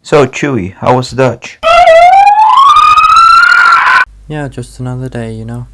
So, Chewy, how was Dutch? Yeah, just another day, you know.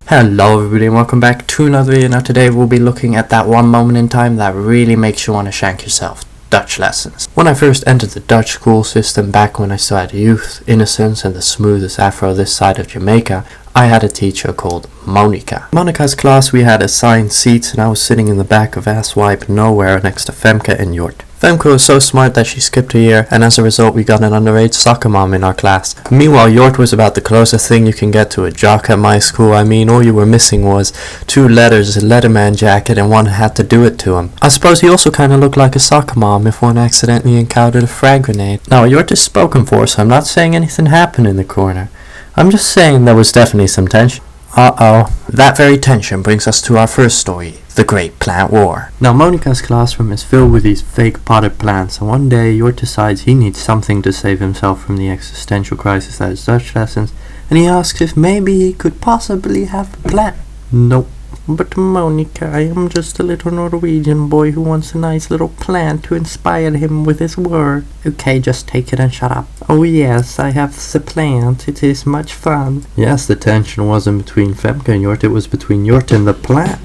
Hello everybody and welcome back to another video. Now today we'll be looking at that one moment in time that really makes you want to shank yourself. Dutch lessons. When I first entered the Dutch school system back when I still had youth, innocence and the smoothest afro this side of Jamaica, I had a teacher called Monica. Monica's class we had assigned seats and I was sitting in the back of asswipe nowhere next to Femke and Jort. Femke was so smart that she skipped a year, and as a result we got an underage soccer mom in our class. Meanwhile, Jort was about the closest thing you can get to a jock at my school. I mean, all you were missing was 2 letters, a Letterman jacket, and one had to do it to him. I suppose he also kinda looked like a soccer mom if one accidentally encountered a frag grenade. Now, Jort is spoken for, so I'm not saying anything happened in the corner. I'm just saying there was definitely some tension. Uh-oh. That very tension brings us to our first story, the Great Plant War. Now Monica's classroom is filled with these fake potted plants, and one day Jort decides he needs something to save himself from the existential crisis that is Dutch lessons, and he asks if maybe he could possibly have a plant. Nope. But Monica, I am just a little Norwegian boy who wants a nice little plant to inspire him with his work. Okay, just take it and shut up. Oh yes, I have the plant. It is much fun. Yes, the tension wasn't between Femke and Jort, it was between Jort and the plant.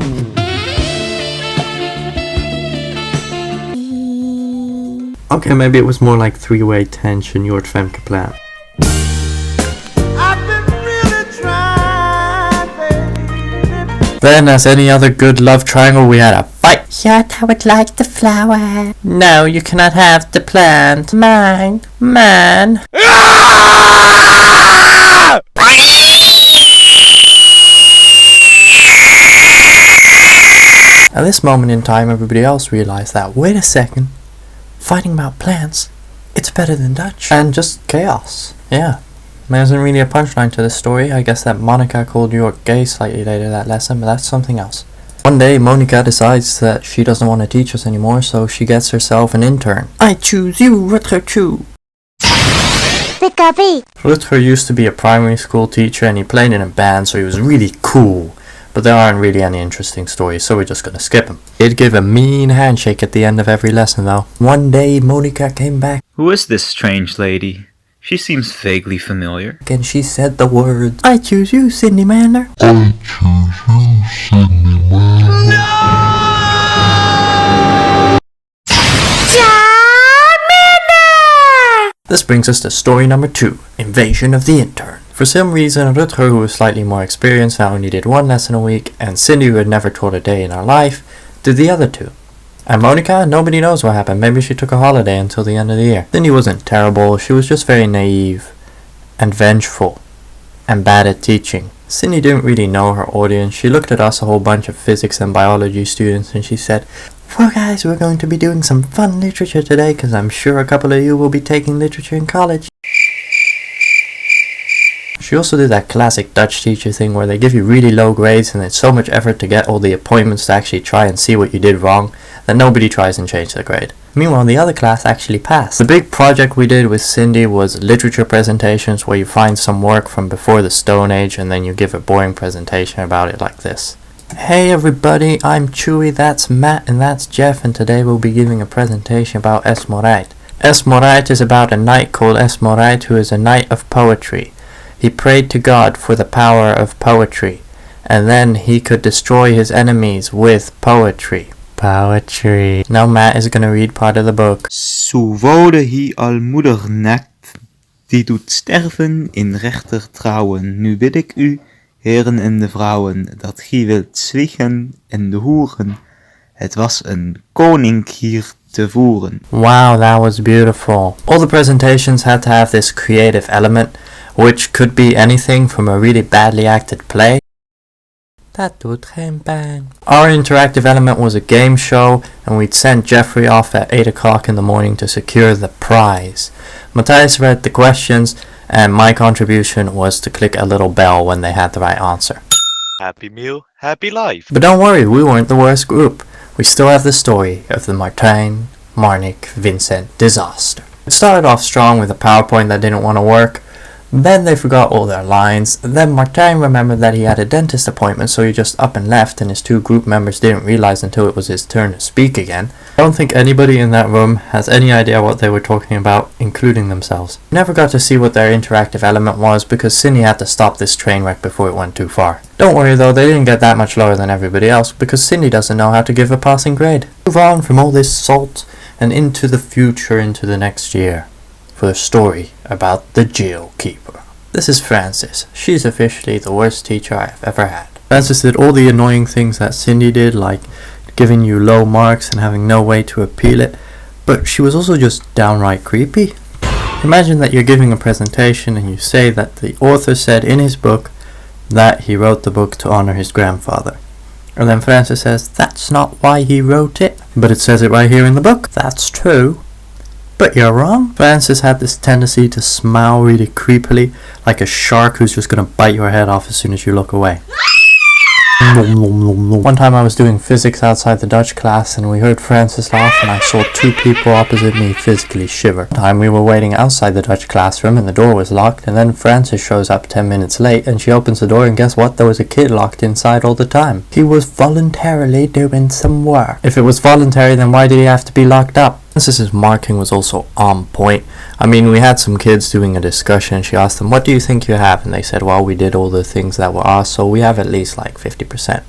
Okay, maybe it was more like 3-way tension, Jort, Femke, plant. Then, as any other good love triangle, we had a fight. Jort, I would like the flower. No, you cannot have the plant. Mine. Man. At this moment in time, everybody else realized that, wait a second, fighting about plants, it's better than Dutch. And just chaos. Yeah. There isn't really a punchline to this story. I guess that Monica called Jort gay slightly later that lesson, but that's something else. One day, Monica decides that she doesn't want to teach us anymore, so she gets herself an intern. I choose you, Rutger Chu. Pika-pee. Rutger used to be a primary school teacher and he played in a band, so he was really cool. But there aren't really any interesting stories, so we're just gonna skip him. He'd give a mean handshake at the end of every lesson though. One day, Monica came back. Who is this strange lady? She seems vaguely familiar. And she said the words, I choose you, Cindy Mander. This brings us to story number 2, Invasion of the Intern. For some reason, Rutger, who was slightly more experienced and only did 1 lesson a week, and Cindy, who had never taught a day in her life, did the other 2. And Monica, nobody knows what happened. Maybe she took a holiday until the end of the year. Cindy wasn't terrible, she was just very naive, and vengeful, and bad at teaching. Cindy didn't really know her audience. She looked at us, a whole bunch of physics and biology students, and she said, well guys, we're going to be doing some fun literature today, because I'm sure a couple of you will be taking literature in college. She also did that classic Dutch teacher thing where they give you really low grades and it's so much effort to get all the appointments to actually try and see what you did wrong that nobody tries and change their grade. Meanwhile, the other class actually passed. The big project we did with Cindy was literature presentations where you find some work from before the Stone Age and then you give a boring presentation about it like this. Hey everybody, I'm Chewy, that's Matt and that's Jeff, and today we'll be giving a presentation about Esmorite. Esmorite is about a knight called Esmorite who is a knight of poetry. He prayed to God for the power of poetry, and then he could destroy his enemies with poetry. Poetry. Now Matt is gonna read part of the book. Zo wode hi al moeder nekt, die doet sterven in rechter trouwen. Nu bid ik u, heren en de vrouwen, dat gij wilt zwiegen en de hoeren. Het was een koning hier te voeren. Wow, that was beautiful. All the presentations had to have this creative element, which could be anything from a really badly acted play. Dat doet geen pijn. Our interactive element was a game show, and we'd send Jeffrey off at 8 o'clock in the morning to secure the prize. Matthias read the questions, and my contribution was to click a little bell when they had the right answer. Happy meal, happy life. But don't worry, we weren't the worst group. We still have the story of the Martijn, Marnik, Vincent disaster. It started off strong with a PowerPoint that didn't want to work, Then they forgot all their lines. Then Martin remembered that he had a dentist appointment, so he just up and left, and his two group members didn't realize until it was his turn to speak again. I don't think anybody in that room has any idea what they were talking about, including themselves. Never got to see what their interactive element was because Cindy had to stop this train wreck before it went too far. Don't worry though, they didn't get that much lower than everybody else because Cindy doesn't know how to give a passing grade. Move on from all this salt and into the future, into the next year, for a story about the Geokeeper. This is Frances. She's officially the worst teacher I've ever had. Frances did all the annoying things that Cindy did, like giving you low marks and having no way to appeal it, but she was also just downright creepy. Imagine that you're giving a presentation and you say that the author said in his book that he wrote the book to honor his grandfather. And then Frances says, that's not why he wrote it. But it says it right here in the book. That's true. But you're wrong. Frances had this tendency to smile really creepily, like a shark who's just going to bite your head off as soon as you look away. One time I was doing physics outside the Dutch class and we heard Frances laugh and I saw two people opposite me physically shiver. One time we were waiting outside the Dutch classroom and the door was locked, and then Frances shows up 10 minutes late and she opens the door and guess what? There was a kid locked inside all the time. He was voluntarily doing some work. If it was voluntary, then why did he have to be locked up? Frances's marking was also on point. I mean, we had some kids doing a discussion and she asked them, what do you think you have? And they said, well, we did all the things that were asked, so we have at least like 50%.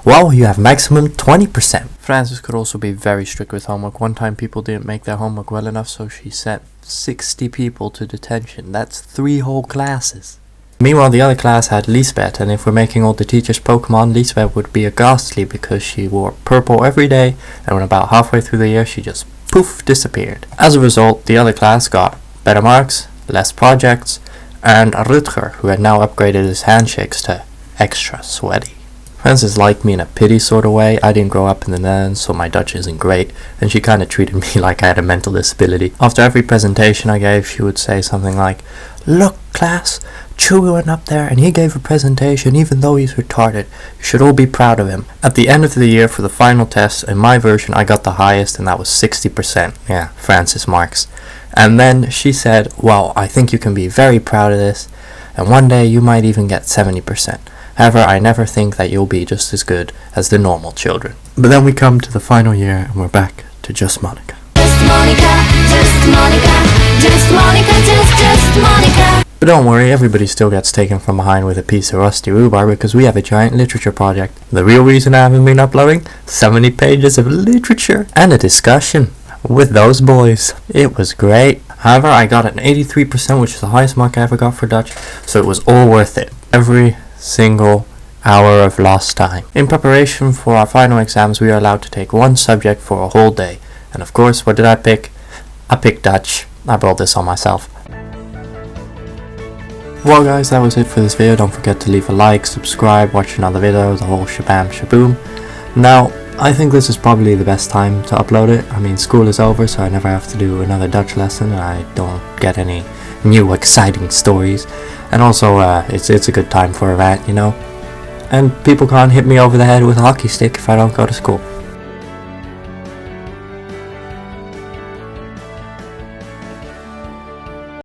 Well, you have maximum 20%. Frances could also be very strict with homework. One time people didn't make their homework well enough, so she sent 60 people to detention. That's 3 whole classes. Meanwhile, the other class had Lisbeth, and if we're making all the teachers Pokemon, Lisbeth would be a ghastly because she wore purple every day, and when about halfway through the year, she just poof, disappeared. As a result, the other class got better marks, less projects, and Rutger, who had now upgraded his handshakes to extra sweaty. Frances liked me in a pity sort of way. I didn't grow up in the Netherlands, so my Dutch isn't great, and she kind of treated me like I had a mental disability. After every presentation I gave, she would say something like, look class, Chewie went up there and he gave a presentation even though he's retarded. You should all be proud of him. At the end of the year for the final test, in my version I got the highest and that was 60%. Yeah, Frances marks. And then she said, well, I think you can be very proud of this, and one day you might even get 70%. However, I never think that you'll be just as good as the normal children. But then we come to the final year and we're back to just Monica. Just Monica, just Monica, just Monica, just Monica. But don't worry, everybody still gets taken from behind with a piece of rusty rhubarb because we have a giant literature project. The real reason I haven't been uploading? So many pages of literature and a discussion with those boys. It was great. However, I got an 83%, which is the highest mark I ever got for Dutch, so it was all worth it. Every single hour of lost time. In preparation for our final exams, we are allowed to take one subject for a whole day. And of course, what did I pick? I picked Dutch. I brought this on myself. Well guys, that was it for this video. Don't forget to leave a like, subscribe, watch another video, the whole shabam shaboom. Now, I think this is probably the best time to upload it. I mean, school is over, so I never have to do another Dutch lesson, and I don't get any new exciting stories. And also, it's a good time for a rant, you know. And people can't hit me over the head with a hockey stick if I don't go to school.